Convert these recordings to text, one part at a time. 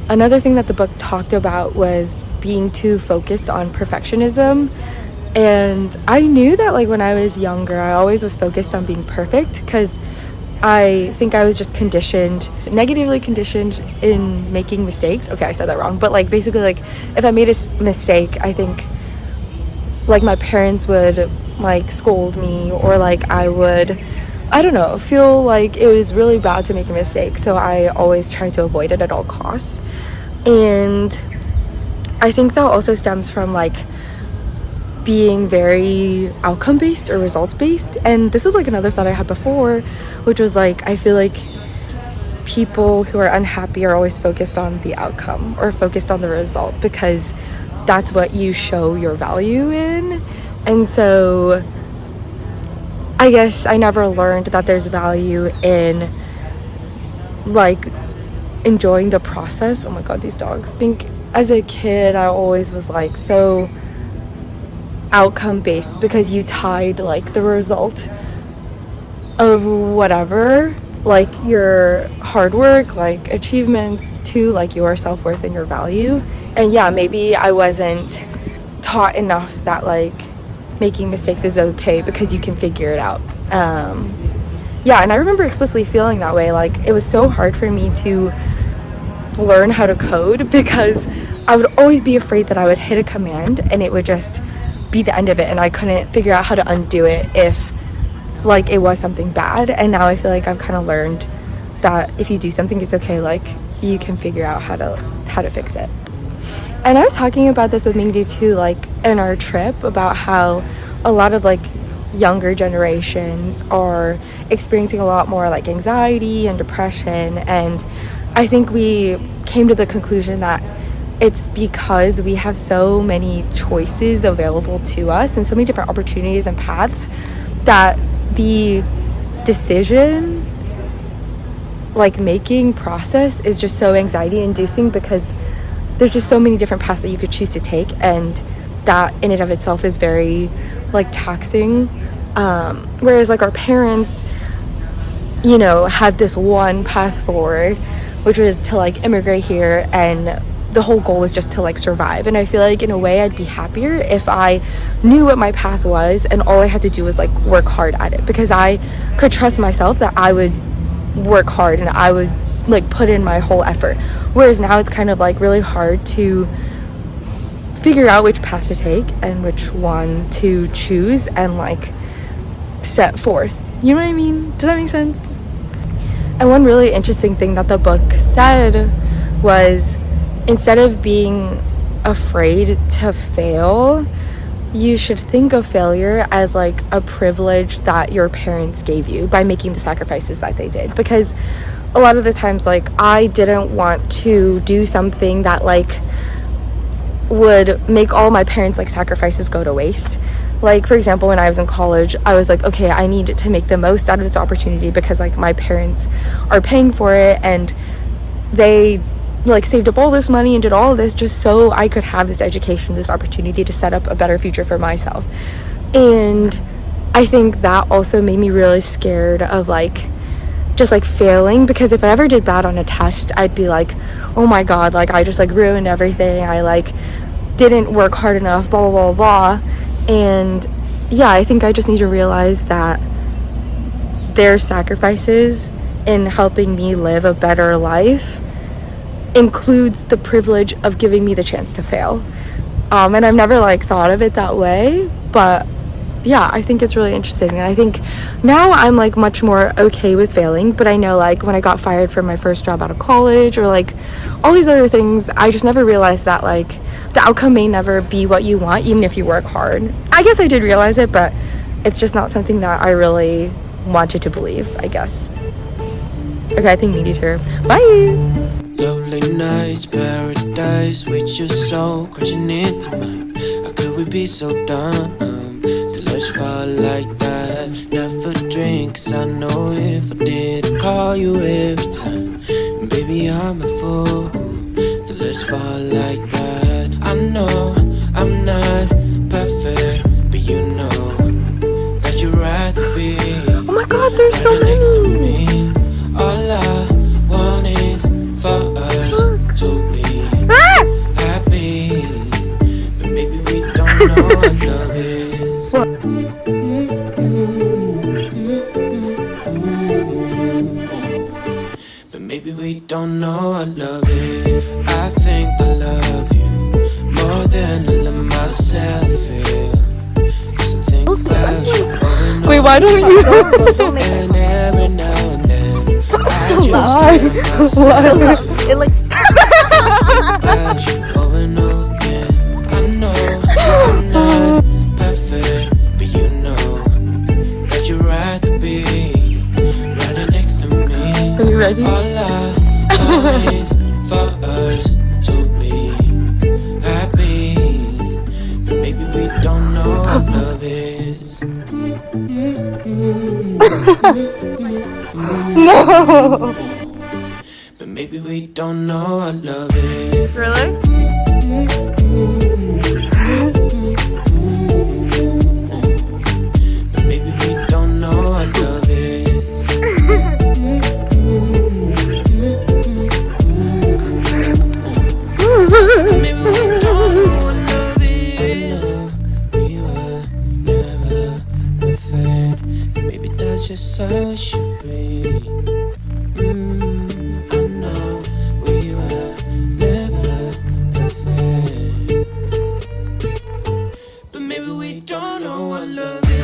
another thing that the book talked about was being too focused on perfectionism. And I knew that like when I was younger, I always was focused on being perfect because I think I was just negatively conditioned in making mistakes. Okay, I said that wrong, but like basically like if I made a mistake, I think like my parents would like scold me, or like I don't know, feel like it was really bad to make a mistake. So I always tried to avoid it at all costs. And I think that also stems from like being very outcome based or results based. And this is like another thought I had before, which was like I feel like people who are unhappy are always focused on the outcome or focused on the result because that's what you show your value in. And so I guess I never learned that there's value in like enjoying the process. Oh my god, these dogs. I think as a kid I always was like so outcome based because you tied like the result of whatever, like your hard work, like achievements, to like your self-worth and your value. And yeah, maybe I wasn't taught enough that like making mistakes is okay because you can figure it out. Yeah, and I remember explicitly feeling that way. Like it was so hard for me to learn how to code because I would always be afraid that I would hit a command and it would just be the end of it, and I couldn't figure out how to undo it if like it was something bad. And now I feel like I've kind of learned that if you do something, it's okay, like you can figure out how to fix it. And I was talking about this with Mingdi too, like in our trip, about how a lot of like younger generations are experiencing a lot more like anxiety and depression. And I think we came to the conclusion that it's because we have so many choices available to us and so many different opportunities and paths that the decision like making process is just so anxiety inducing because there's just so many different paths that you could choose to take, and that in and of itself is very like taxing. Whereas like our parents, you know, had this one path forward, which was to like immigrate here, and the whole goal was just to like survive. And I feel like in a way I'd be happier if I knew what my path was and all I had to do was like work hard at it, because I could trust myself that I would work hard and I would like put in my whole effort. Whereas now it's kind of like really hard to figure out which path to take and which one to choose and like set forth. You know what I mean? Does that make sense? And one really interesting thing that the book said was, instead of being afraid to fail, you should think of failure as like a privilege that your parents gave you by making the sacrifices that they did. Because a lot of the times, like, I didn't want to do something that like would make all my parents like sacrifices go to waste. Like, for example, when I was in college, I was like, okay, I need to make the most out of this opportunity because like my parents are paying for it, and they like saved up all this money and did all of this just so I could have this education, this opportunity to set up a better future for myself. And I think that also made me really scared of like just like failing, because if I ever did bad on a test, I'd be like, oh my god, like I just like ruined everything, I like didn't work hard enough, blah blah blah blah. And yeah, I think I just need to realize that their sacrifices in helping me live a better life includes the privilege of giving me the chance to fail. And I've never like thought of it that way, but yeah, I think it's really interesting. And I think now I'm like much more okay with failing, but I know like when I got fired from my first job out of college, or like all these other things, I just never realized that like the outcome may never be what you want, even if you work hard. I guess I did realize it, but it's just not something that I really wanted to believe, I guess. Okay, I think Meaty's here. Bye! Lovely nights, paradise, with your soul crashing into mine. How could we be so dumb to let's fall like that? Never drink, 'cause I know if I did, I'd call you every time. And baby, I'm a fool to let's fall like that. I know I'm not perfect, but you know that you'd rather be. Oh my god, there's so right many! Next to me, all I want is for us to be we don't know what love is. I think I love you more than I love myself. Yeah. 'Cause I think about you over and Wait, why don't you? and every now and then I just Lie. get myself Lie. to It looks about you over and over again. I know I'm not perfect, but you know that you'd rather be right next to me. Are you ready? All I want is for us to be happy, but maybe we don't know what love is. No. But maybe we don't know what love is. really. But maybe we don't know what love is. Maybe we don't know what love is. We were never perfect. Maybe that's just how it should be. I know we were never perfect. But maybe we don't know what love is.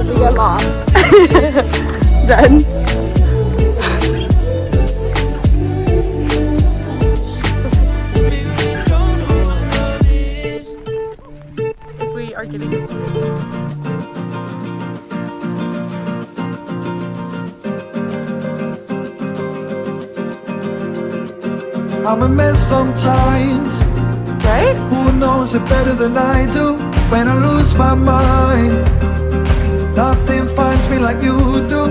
We get lost. Then. Maybe we don't know what love is. If we are getting. I'm a mess sometimes. Right? Who knows it better than I do? When I lose my mind, nothing finds me like you do.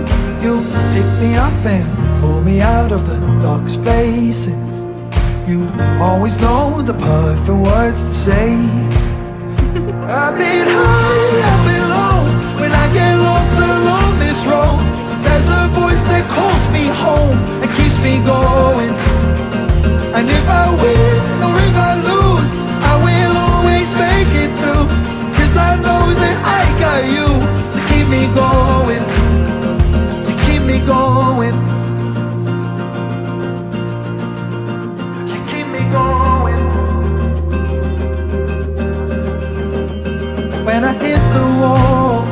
You pick me up and pull me out of the darkest places. You always know the perfect words to say. I've been high, I've been low. When I get lost along this road, there's a voice that calls me home and keeps me going. And if I win or if I lose, I will always make it through. 'Cause I know that I got you to keep me going. You keep me going. You keep me going. When I hit the wall,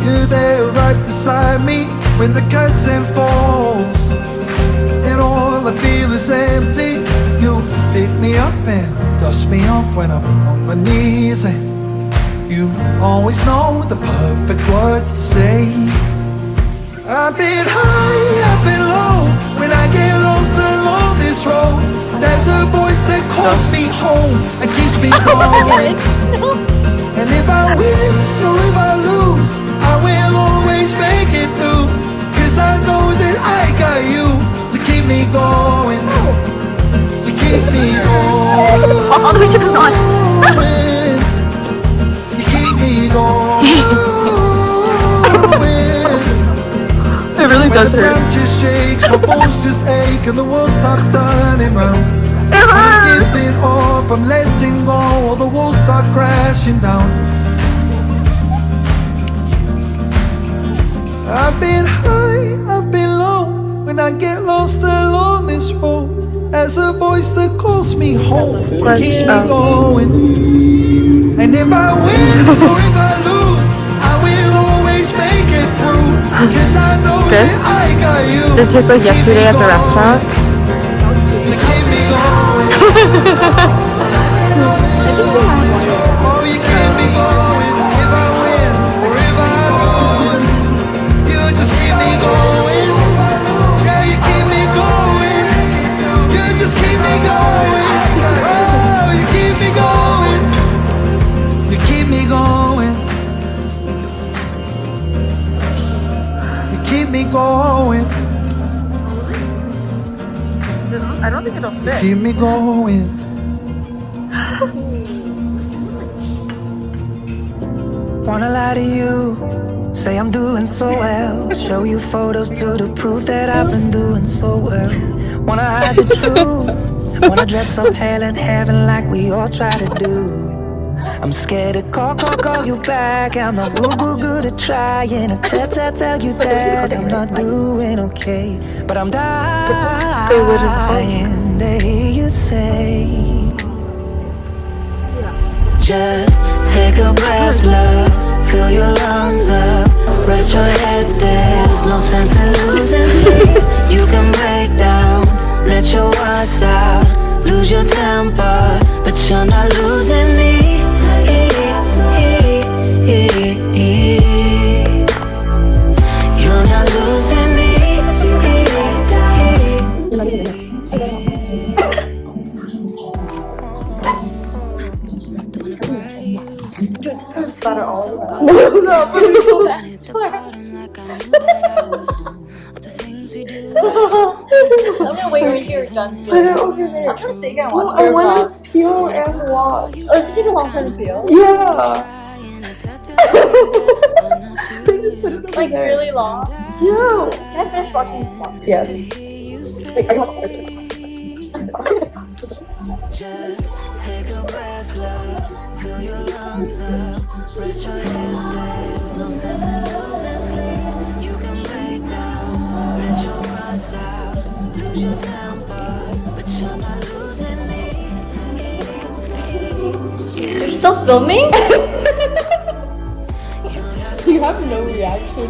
you're there right beside me. When the curtain falls and all I feel is empty, you pick me up and dust me off when I'm on my knees. And you always know the perfect words to say. I've been high, I've been low. When I get lost along this road, there's a voice that calls me home and keeps me going. And if I win or if I lose, I will always make it through. 'Cause I know that I got you to keep me going. You keep me going. All the way to the north. You keep me going. It really When does the hurt. ground just shakes, my bones just ache, and the world stops turning round. I'm giving up, I'm letting go, all the walls start crashing down. I've been high, I've been low. When I get lost along this road, there's a voice that calls me home, keeps me going. And if I win or if I lose, I will always make it through. 'Cause I know Good? that I got you. Did it taste like to keep yesterday me at the going, restaurant? to keep me going. Oh, you keep me going. If I win or if I lose, you just keep me going. Yeah, you keep me going. You just keep me going. Oh, you keep me going. You keep me going. You keep me going. I don't think it'll fit. Keep me going. Wanna lie to you, say I'm doing so well. Show you photos to prove that I've been doing so well. Wanna hide the truth, wanna dress up hell in heaven like we all try to do. I'm scared to call you back. I'm not good at trying to tell you that I'm not doing okay. But I'm dying to hear you say, just take a breath, love. Fill your lungs up. Rest your head, there's no sense in losing sleep. You can break down, let your watch out. Lose your temper, but you're not losing me. You're not losing me. Let me wait right here, done. Put it over there. I'm trying to stay again and watch I their want vlog. to peel and watch. Oh, does it take a long time to peel? Yeah. Like really long? Yeah. Can I finish watching this vlog? Yes. Wait, I don't want to Just take a breath, love. Fill your lungs up. Rest your head, there's no sense in losing sleep. You can break down, let your rust out. Lose your temper, but you're not losing me. You're still filming? You have no reaction.